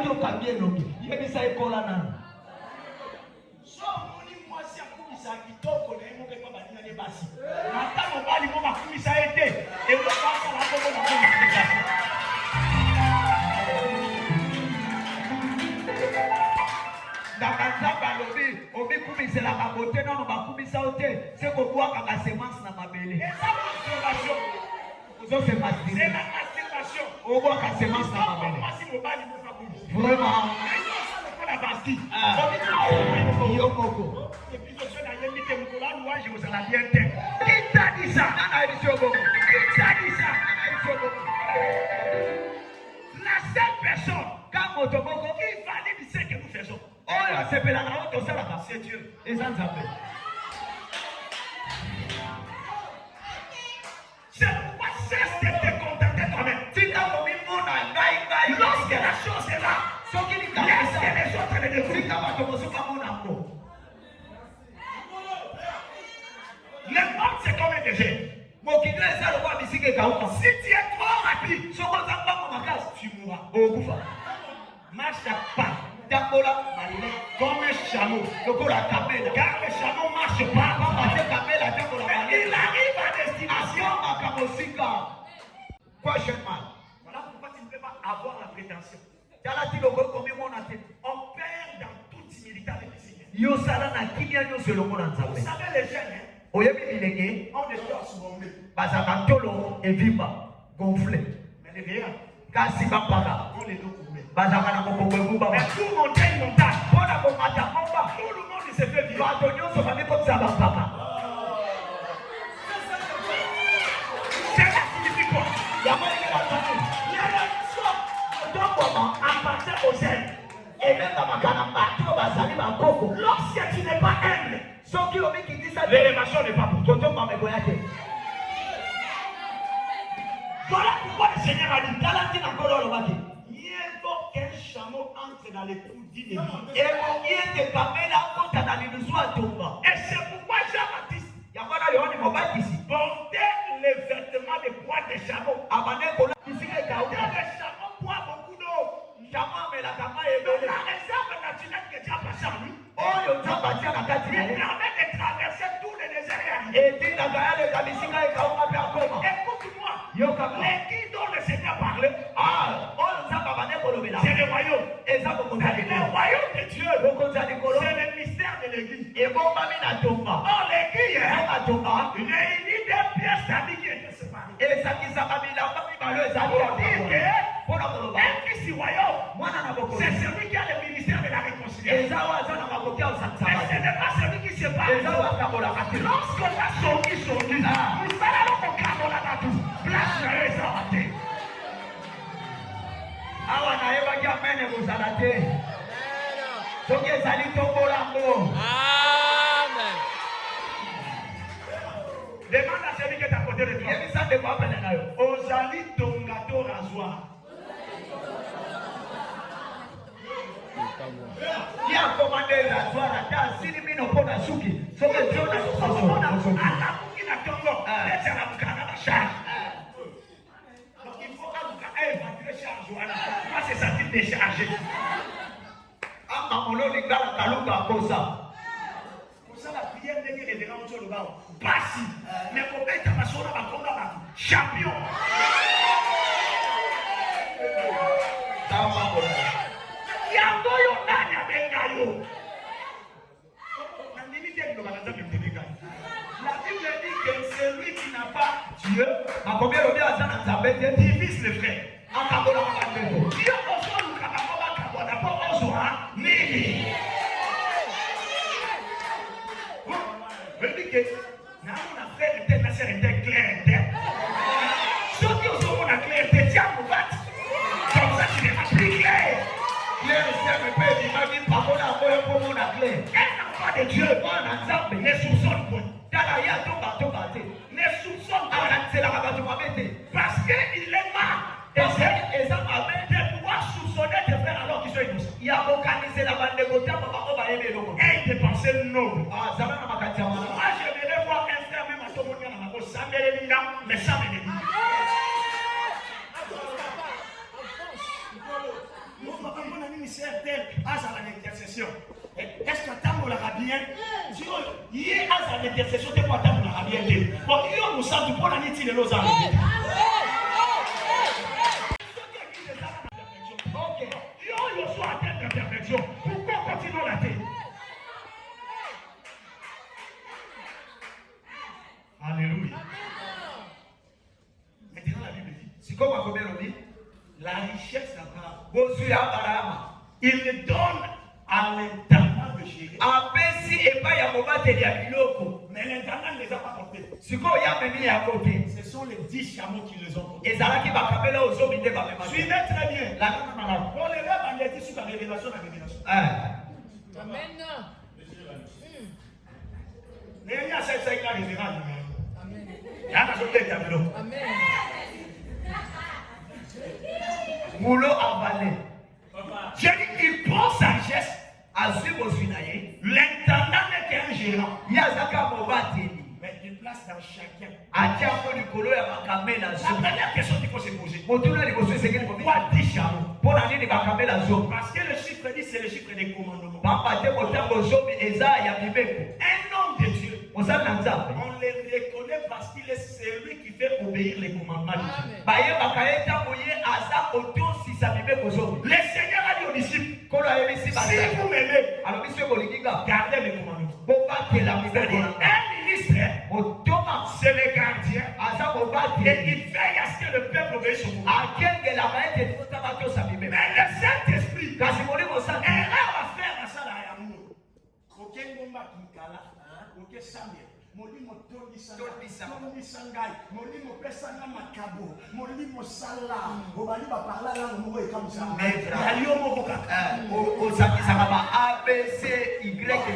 to kambie loki. Yebisa ekola na. So moni mwasi akumisa kitoko na yemo ke baba nina ne basi. Mata mobali mo bakumisa ete. E mo basa la ko na ko. Dakazaba lobi, obi kumise la kabote na no bakumisa ote. Se ko bua kaka semence na mabele. Esa masturbation. Ozo se masturbation. C'est la masturbation. Obo ka semence na mabele. Mwasi mobali mo fabu. Vraiment. La basti. Yo koko. Et puis je suis dans les métiers de la loi, je vous en ai bien dit. Qui t'a dit ça? Qui t'a dit ça? La seule personne, quand il valide ce que nous faisons. C'est Dieu. Et ça nous appelle. C'est pourquoi cesse de te contenter toi-même. Lorsque la chose est là, laisse que les autres le détruisent. Le monde c'est comme un désert. Si tu es trop rapide, tu mourras. Marche pas. Comme un chameau. Car le chameau ne marche pas. Mais il arrive à destination. Voilà pourquoi tu ne peux pas avoir la prétention. On perd dans toute humilité avec le Seigneur. Vous savez les jeunes, on est déjà surbombés. Mais les vieillards, on les doit couper. Mais pour monter une montagne, tout le monde se fait vivre. Cela signifie quoi? Les relations appartiennent aux jeunes. Lorsque tu n'es pas humble, l'élévation n'est pas pour toi. Voilà pourquoi le Seigneur a dit mieux vaut qu'un chameau entre dans les trous d'une vie. Et c'est pourquoi Jean-Baptiste portait les vêtements de poids de chameau. Le chameau boit beaucoup d'eau. Donc la réserve naturelle que Dieu a passée en lui permet de traverser tout le désert. Écoute-moi, les qui dont le Seigneur parlait, c'est le royaume. Le royaume de Dieu, c'est le mystère de l'église. Or, l'église réunit des pièces d'amis qui étaient séparées. Un fils du royaume, c'est celui qui a le ministère de la réconciliation. Mais ce n'est pas celui qui se parle. Lorsqu'on a sorti, il fallait alors qu'on cadre là-bas tout. Place sur les arrêtés. Amen. Demande à celui qui est à côté de toi. Ozali tongato rasoir. Qui a commandé la soirée à Silimino pour la souki? Donc il faut évacuer charge. Moi c'est ça qui est déchargé. Pour ça la prière n'est que les dérange sur le bas. Bassi. Mais pour mettre ma soeur à combat champion. La Bible dit que celui qui n'a pas Dieu divise le frère. Dieu reçoit le d'abord reçoit Nini. Vous dites que mon frère était ma sœur était claire. Ceux qui ont la clarté, tiens, vous battez. Comme ça, tu n'es pas plus clair. Claire, c'est un peu du mari, parole à moi pour mon clé. Un enfant de Dieu, ne soupçonne point. Ne soupçonne point. Parce qu'il est mal. Et ça m'amène de pouvoir soupçonner tes frères alors qu'ils sont innocents. Et de penser non. Moi, je vais voir un frère même à son monde, mais ça me dit. ministère tel à l'intercession. Est-ce que tu as bien? Si il y a l'intercession, tu as bien. Bon, il y a un sang pour la nuit, il est là. Ok, il y a un soin atteint de perfection. Pourquoi continuer la tête? Alléluia. Maintenant, la Bible dit, c'est comme combien on dit? La richesse d'Abraham, il le donne à l'intendant de gérer. Mais l'intendant ne les a pas portés. Ce sont les 10 chameaux qui les ont portés. Suivez très bien. On les lève en l'état sur la révélation, la révélation. Amen. Il y a cette révélation. Amen. Il y a un autre tableau. Amen. Moulot avalé. J'ai dit qu'il prend sa richesse. L'intendant n'est qu'un gérant. Mais il place dans chacun. La première question qu'il faut se poser. Pourquoi 10 chameaux? Parce que le chiffre dit c'est le chiffre des commandements. Un homme de Dieu, on les reconnaît parce qu'il est celui qui fait obéir les commandements de Dieu. Le Seigneur a dit aux disciples, si vous m'aimez, gardez mes commandements. Un ministre, c'est le gardien. Et il veille à ce que le peuple obéisse au commandement. Mais le Saint-Esprit, erreur à faire à ça là, amour. Aucun combat qui cala, aucun samedi. Molimo tondi sangai, molimo pesanga makabo, molimo sala, obali ba parla la mo e comme ça. Mais yo mo boka. Au saki ça va A B C Y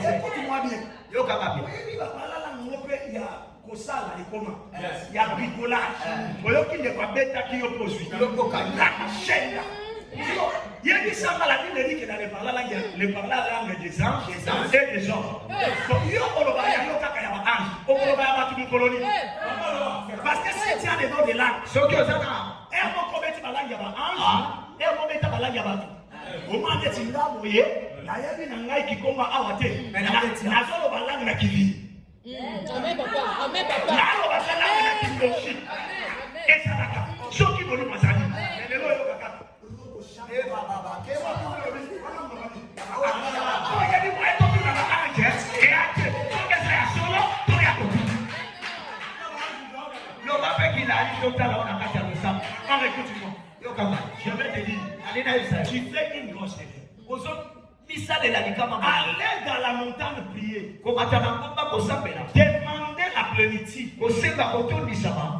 Z. Écoute-moi bien. Yo kama bien. Oui, ba parla la mo pe ya kosala et comment? Ya bricolage. Oyo ki ne pas beta ki yo poursuit. Yo boka la chaîne. Il y a dit ça, la Bible dit que dans les parla langue des anges et des hommes. Donc, il y a un ange. Parce que si tu as les noms de langues, et on commet la langue à ange, et on commet la langue à bateau. Au moment où tu l'as envoyé, il y a une langue qui commence à water. Mais la langue qui vit. Amen, papa. Amen, papa. Et ça va. Ceux qui veulent nous dire, je vais te dire, tu fais une grosse erreur. Allez dans la montagne prier. Demander la plénitude.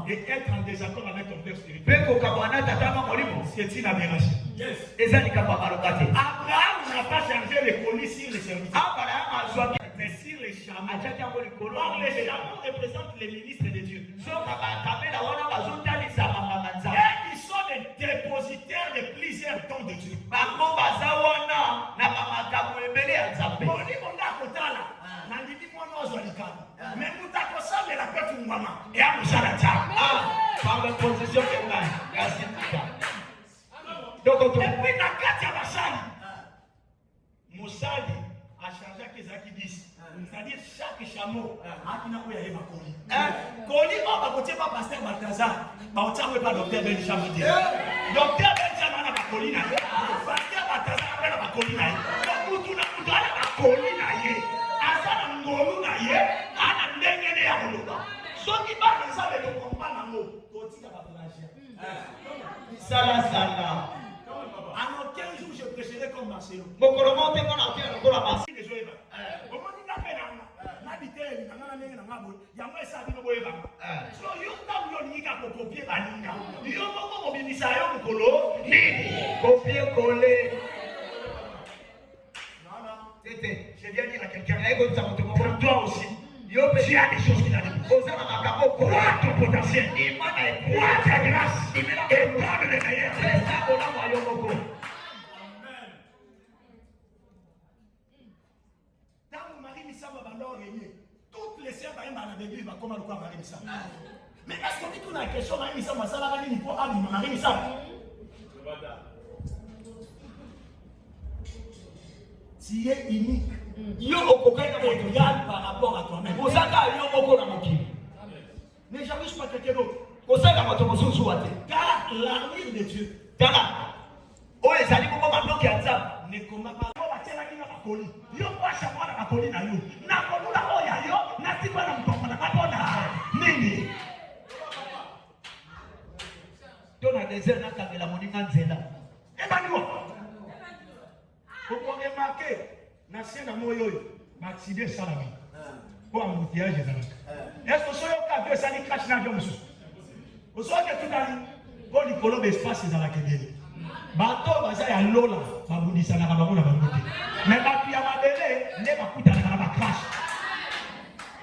Et être en désaccord avec ton père spirituel. C'est une aberration. Abraham n'a pas changé les colis sur les serviteurs. Mais sur les chameaux. Or, les chameaux représentent les ministres de Dieu. Et ils sont les dépositaires de plusieurs dons de Dieu. Mais nous t'avons ça, la paix pour maman. Et à nous, ça la table. Par la position que merci. Et puis, la carte à Massali. Moussali a changé à Kézaki 10. C'est-à-dire, chaque chameau a une couille à Koli. Koli, on va voter par Pasteur Balthazar. On ne pas Docteur Benjamin. Docteur Benjamin n'a pas Koli. Pasteur Balthazar n'a pas Koli. Donc, nous n'avons pas Koli. Asa ngolu na ye, ana ndenge ne ya koloba. Soki ba nza le comprendre nango, totika ba brancher. Sala sala. En 15 jours je prêcherai comme Marcelo. Mokoromo te kona ke lokola basi. Comment tu t'appelles na biteli na ngana ndenge na ngabo, yango esa bino boyeba. So yo tam yo nika ko copier baninga. Yo moko mobimisa yo mukolo nini? Copier coller. Je viens dire à quelqu'un, Pour toi aussi, tu as des choses qui n'arrivent pas. Crois ton potentiel, crois ta grâce, et donne le meilleur. Dans le mari Missamba, toutes les sœurs dans l'église vont comment le mari Missamba. Mais est-ce qu'on dit qu'on a une question, Marie Missamba, ça va aller pour Marie Missamba? Tu es unique. Yo okokaina Et regarde par rapport à toi-même. Ozaka yo moko na mokili. Ne jamais pas quelqu'un d'autre. Kozaka moto mosusu wate. Car l'armure de Dieu. Tala. O ezali moko mandoki ya nzambe. Ne combat pas. On va tirer la bakoli. Yo kwa chaque na bakoli na yo. Na kolula oya yo. Na tiba na mtongo na matona. Nini? Tona désert na kangela moninga nzela. Emmanuel. Pourquoi remarquer na scène moyo yo. Maxide salami. Pour embouteillage ezalaka. Est-ce que soyo ka deux sali crash na avion mususu? Osoke tutali. Ko likolo espace ezalaka bien. Bato baza ya lola babundisana na bango na bango te. Mais bato ya mabele nde bakutana na ba crash.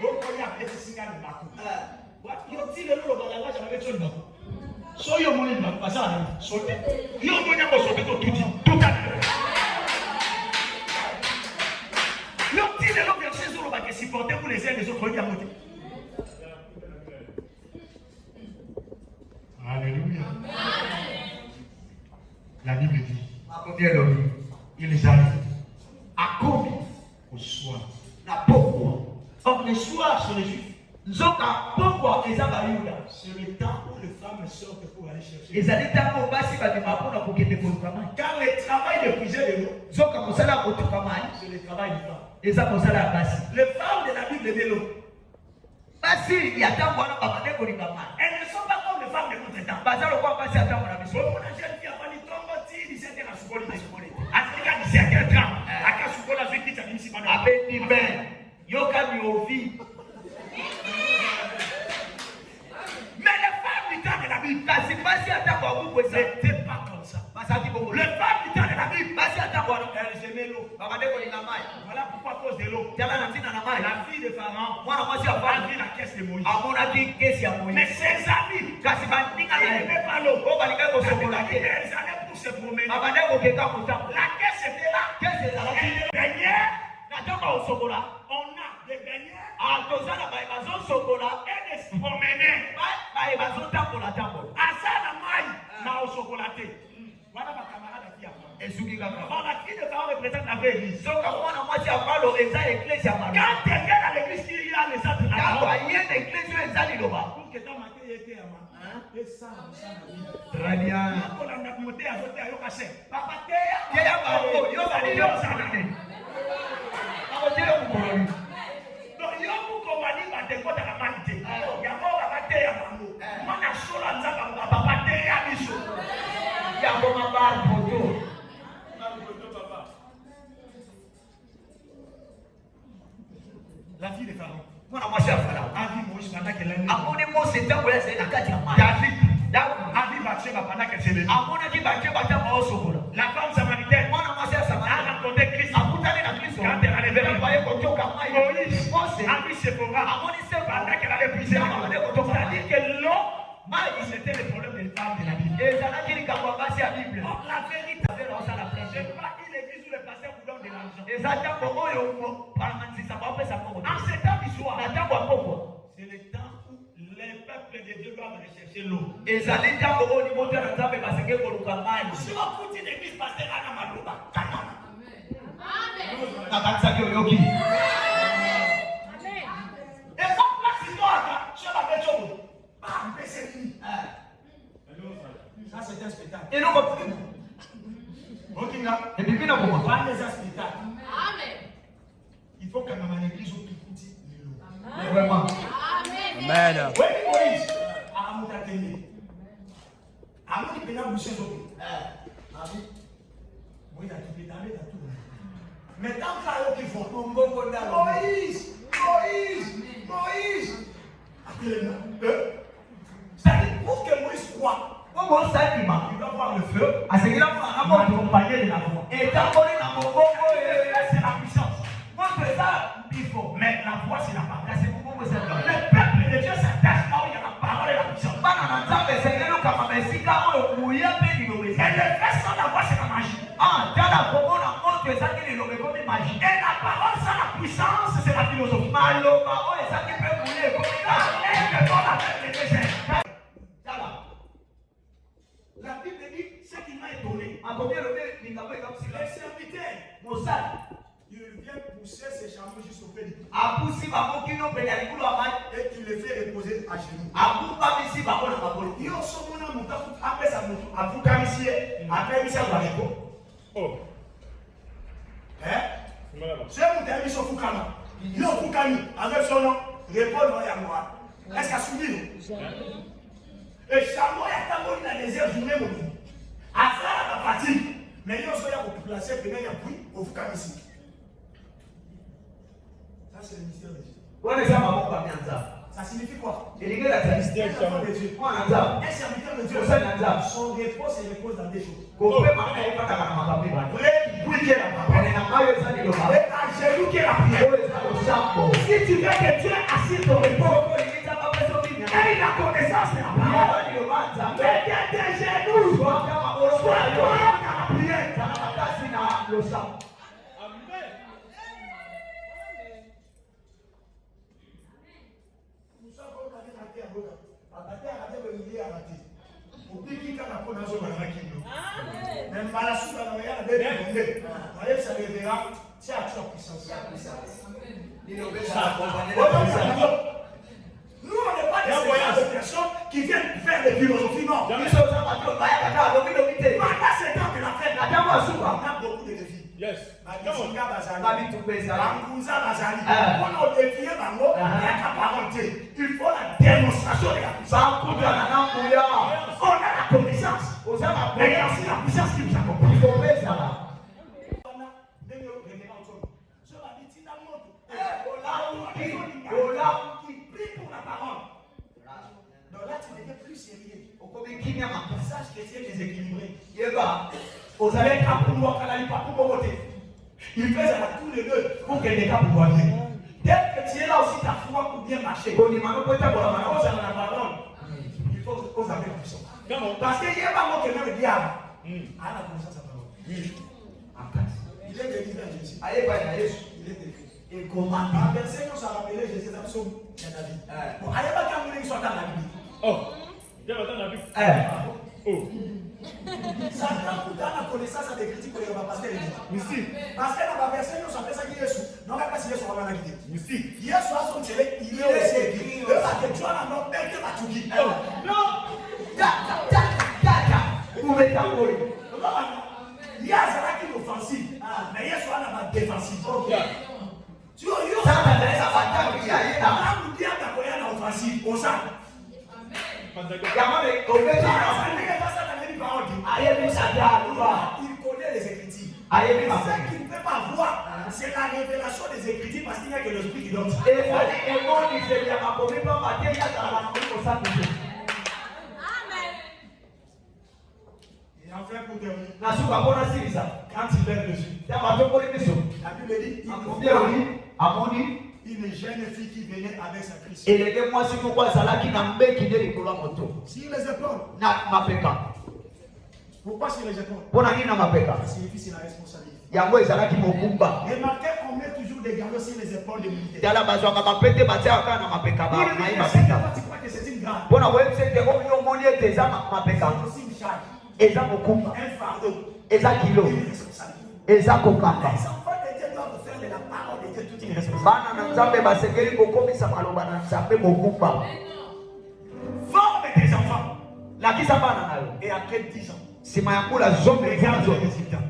Okoya pesi singa ni bako. Yo ti le lolo balanga ja ba betso bako. So yo moni bako baza na sote. Yo moni ko sote to tuti. Tuta. Yo ti le lolo verset sur le bako supporter pour les uns les autres ya moté. Alléluia. La Bible dit, ils arrivent à combien au soir. Na pokwa. Or, les soirs sont les juifs. Nzoka pokwa ezaka yuda. C'est le temps où les femmes sortent pour aller chercher. Ezali tango basi babima mpona kokende koluka mai. Car le travail de puiser de l'eau, Nzoka mosala ya kotuka mai c'est le travail des femmes. eza mosala ya basi. Les femmes de la Bible de l'eau, Basi ya tango wana babande kolinga mai. elles ne sont pas comme les femmes de notre temps. Baza lokola basi ya tango na biso. On a jeune fille avant de tomber, 17 ans à Soukoli. Afrika 17 ans. À Kasukola, je quitte à Nimsi Bana. Abendi ben. Yoka mi ovi. Mais les femmes du temps de la Bible, Kasi basi ya tango abubu eza. c'était pas comme ça. Basaki bongo. Les femmes du temps de la Bible, Basi ya tango wana. elles aimaient l'eau. Babande kolinga mai. Voilà pourquoi à cause de l'eau. Tala na ntina na mai. La fille de Pharaon Mwana mwasi ya a Faraon pris la caisse de Moïse. amonaki kesi ya Mais Moïse. ses amis, Kasi bandinga ils na ye. n'aimaient pas l'eau. O balingai kosokola te. Elles allaient pour se promener. Babande kokeka kotanga. La caisse était là. Kesi ezalaki. Elle baignait. Na tango osokola. On a des beignets. Toza na baye bazosokola. Elle se promenait. Baye bazotambola tambola. Asa na mai na osokolaté. Voilà ma camarade à qui a fait. Esuki kaka. Bon, la fille de Pharaon représente la vraie église. Soka mwana mwasi ya Faraon eza eklesi ya Quand Maria. tu viens dans l'église, il y a les autres Tango là-bas. aye na eklesi oyo eza liloba. Pour que ton matin était à moi. Et ça, ça, Très bien. on a monté à côté à Yokase. Papa, Yeya bango yo bali yo sanane. Akoteyo mukololi. donc yo mukomani batekota na mali te yango babateya bango mwana sola nzamba babateya biso Yango mabar poto. la fille de Pharaon Mwana mwasi ya Faraon. a vu Moïse pendant qu'elle est née. Amoni Mose ntango ya ezali na kati ya mai. David Daudi a vu Bathsheba pendant qu'elle s'est levée. amonaki batie batango osokola. La femme samaritaine Mwana mwasi ya a Samaria rencontré Christ. akutani na Kristo. Quand elle allait vers lui. Baye kotoka mai. Moïse Mose a vu Séphora amoni Sephora. pendant qu'elle allait puiser. C'est-à-dire que l'eau, c'était le problème des femmes de la Bible. ezalaki likambo ya basi ya Bible. Or, la vérité, Osala c'est prêche. pas une église où le pasteur vous donne de l'argent. Eza ntango oyo bamanzisa bapesa mbongo. En ce temps d'histoire, Na ntango ya pokwa c'est le temps où les peuples de Dieu doivent rechercher l'eau. ezali ntango oyo liboto na Nzambe basenge koluka mai. Si on coûte une église, pasteur Anna Maloba, Kanana. Nakanisaki oyoki. Et ça place histoire, sur la bête au bam, mais c'est fini. Ça, c'est un spectacle. Eloko pili. Ok, là, Ebibi na koma. pas les spectacles. Il faut que dans l'église, on écoute l'eau. Vraiment. Amen. Oui, Moïse, à Amoudakene. Amoud, il peut y boucher l'eau. Moïse a tout pédalé, il a tout. Mais tant que là, il faut. Moïse, c'est-à-dire, pour que Moïse croit, Bongo salima. il doit voir le feu. Asengela mwana moto. Accompagné de la voix. Etamboli na mobongo Le feu, c'est la puissance. moto eza bifo. Mais la voix, c'est la parole. Kasi mobongo eza Le bifo. peuple de Dieu s'attache là où il y a la parole et la puissance. Bana na Nzambe esengeli okama esika oyo kuya mpe liloba Mais ezali. le feu sans la voix, c'est la magie. Tala komona moto ezaki liloba ekomi magie. Et la parole sans la puissance, c'est la philosophie. Maloba oyo ezaki mpe kuya ekomi Ah, magie. est-ce que dans la tête de Dieu, Tala. la Bible dit ce qui m'a étonné. Akomi elobi likambo ekamwisika. Les serviteurs, Mosali poussé ses chameaux jusqu'au pédicule. Et il les fait reposer à genoux. Il y a aussi un moment après ça, après Oh. c'est mon ami sur Fukama. Il y a Fukami avec son nom, répond à moi. Est-ce qu'à souvenir? Et chameau, il y a d'abord dans les airs journée, mon ami. À ça, la fatigue. Mais il y a aussi pour placer, il y a pris au Fukami ici. Ça, c'est le mystère de Dieu. Ça signifie quoi? Un serviteur de Dieu. Son repos se repose dans des choses. À genoux qui est la prière. Si tu veux que Dieu assiste ton repos, et il a connaissance de la parole, mets tes genoux, sois dans la prière. Même pas la soupe à l'oreille, ça révélera, c'est à toi puissance. Nous, on n'est pas des personnes qui viennent faire des philosophies, non. Pendant 7 ans que la fête, on a beaucoup de défis. Yes. On a défié Bango, il y a qu'à parenté. Il faut la démonstration de la puissance. On a la connaissance. Mais il y a aussi la puissance qui nous accompagne. Prie pour la parole. Donc là, tu deviens plus sérieux. Sache que c'est déséquilibré. Vous allez être pour moi, pour voter. Il fait ça tous les deux pour que les cas pour voir. Dès que tu es là aussi, ta foi pour bien marcher. Il faut que vous avez la puissance. Parce qu'il n'y a pas moi qui me dit à la connaissance à parole. Il est délivré à Jésus. Il est délivré. Et comment la verset nous a rappelé Jésus dans son David. Bon, allez pas quand vous soit dans la Bible. Oh, il y a dans la Bible. Oh. Ça dans la connaissance des critiques pour les passer les Mystique. parce que dans la verset nous appelle ça qui Jésus. Non pas si Jésus va la guider. Mystique. Hier soir son télé, il est aussi écrit. Le va que tu as la non père que va tout guider. Non. Il y a ça qui est offensif. Mais hier soir on a défensif. Tu as offensif. On s'en. Il connaît les Écritures. Ce qu'il ne peut pas voir, c'est la révélation des Écritures parce qu'il n'y a que l'Esprit qui donne. Et enfin, pour terminer, quand il lève les yeux, la Bible dit une jeune fille qui venait avec sa crise. Sur les épaules. Pourquoi sur les épaules? Ça signifie c'est la responsabilité. Remarquez qu'on met toujours des galons sur les épaules des militaires. Tu crois que c'est une grande. C'est aussi une charge. Un fardeau. Une responsabilité. Les enfants de Dieu doivent faire de la parole de Dieu toute une responsabilité. Forme tes enfants. Et après 10 ans, regarde le résultat.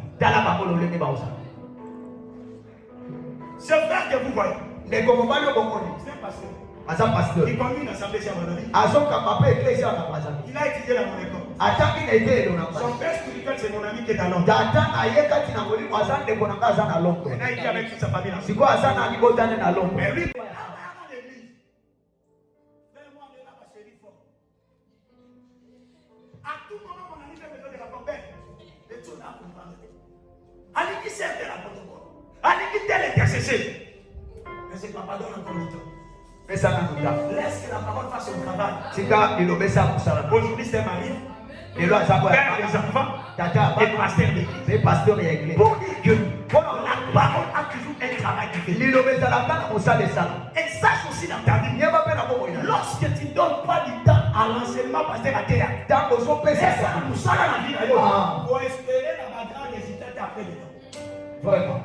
Ce frère que vous voyez, c'est un pasteur. Il conduit une assemblée chez Amadori. Il a étudié dans mon école. Son père spirituel, c'est mon ami qui est à Londres. Il a été avec toute sa famille. Mais lui, à tout moment, mon ami fait besoin de la compère. Les choses à comprendre. Allez, qui sert de la protocole. Allez, qui tel intercessé. Mais c'est papa donne encore du temps. Laisse que la parole fasse son travail. Aujourd'hui, c'est Marie. Père des enfants et pasteur d'église. Pour dire que la parole a toujours un travail qui fait. Et sache aussi dans ta vie, lorsque tu ne donnes pas du temps à l'enseignement pasteur à terre, ça nous sort dans la vie pour espérer la grande résultat après le temps. Vraiment.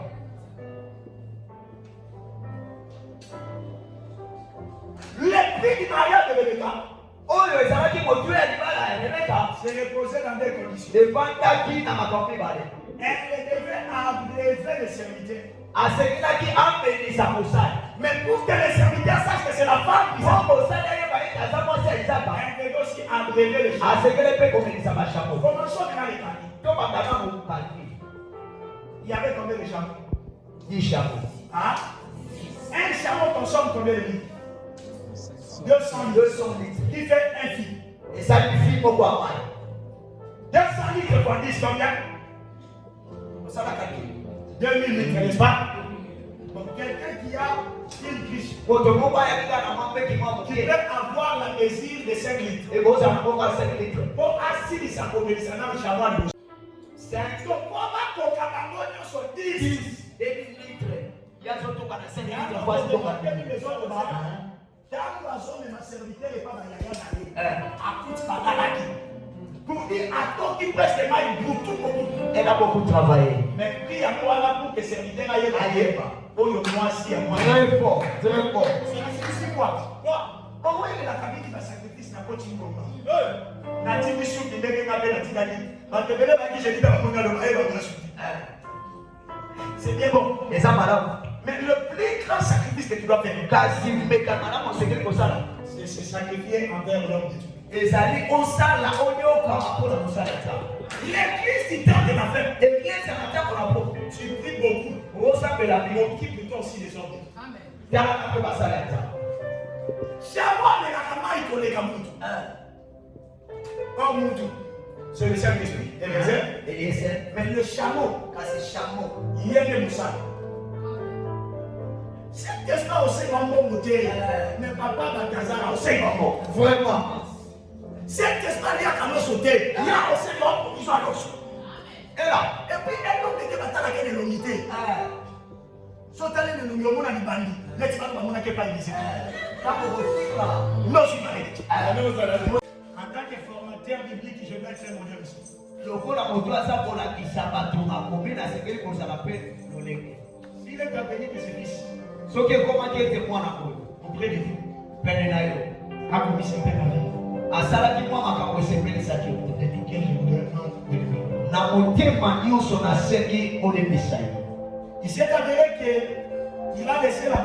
fille du mariage de Rebecca oyo ezalaki motu ya libala ya Rebeka se reposait dans des conditions. evandaki na makambo mibale. Elle devait abréver les serviteurs. Asengelaki ambelisa mosali. Mais pour que les serviteurs sachent que c'est la femme qui Po mosali ayeba ete aza mwasi ya Isaka. elle devait aussi abréver les choses. Asengeli mpe komelisa bashamo. Commençons dans les familles. Tobanda na mokandi. Il y avait combien de chameaux? 10 chameaux. Hein? Un chameau consomme combien de litres? 200 litres. Qui fait un fil. Et ça lui fit beaucoup à mal. 200 litres fois 10 combien? Ça va calculer. 2000 litres, n'est-ce pas? Donc quelqu'un qui a une biche, Quand on voit un gars dans mon pays qui peut avoir la mesure de 5 litres. et vous avez encore 5 litres. Pour assis sa communauté, dans le chameau. 5 Donc, comment qu'on a sur 10? 2000 litres. Il y a surtout quand 5 Il y a litres. un Voici donc besoin de ma zone de ma serviteur et pas dans la à toute bagaraki. Pour dire à toi qui presque mal pour tout le monde. Elle a beaucoup travaillé. Mais prie à moi là pour que serviteur aille pas. Oh, moi si à moi. Très fort, très fort. C'est quoi? Comment est la famille qui va sacrifier na coaching combat? Na tibi sou qui ndenge ngabela tikali. Ba tebele ba ki je dis ba monga lo ba ba sou. C'est bien bon. Et ça madame. Mais le plus grand sacrifice que tu dois faire, Kasi mbeka madame on sait que ça là. c'est se sacrifier envers l'homme de Dieu. Ezali osala onyoka mpona mosala ta. L'église qui tente de la faire. Église anataka kuna po. Tu pries beaucoup. Osapela Mais bino. occupe toi aussi les hommes. Amen. Tala mpe basala ta. Chameau ne la kama ikoleka mutu. Oh mutu. C'est le Saint-Esprit. Eliezer. Mais le chameau, Kasi chameau. il y a des moussaks. Cet esprit aussi va monter. Mais papa va Gazara aussi va monter. Vraiment. Cet esprit il y a qu'à nous sauter. Il y a aussi l'homme pour qu'ils soient l'autre. Et là. Et puis un homme qui va t'attaquer de l'unité. Sauter de l'unité, on a dit bandi. Là tu vas nous demander qu'il n'y ait pas d'église. Non, je suis malade. En tant que formateur biblique, je vais être mon Dieu aussi. lokola moto aza kolakisa bato makomi nasengeli kozala mpe lolenge. S'il est devenu que c'est fils, soki ekomaki ete mwana oyo auprès de vous, pene na yo accomplissez un peu ma vie. asalaki mwa makambo esepelisaki yo Et duquel je voudrais prendre de lui. na motema nyonso nasengi olembisa yo. Il s'est avéré qu'il a laissé la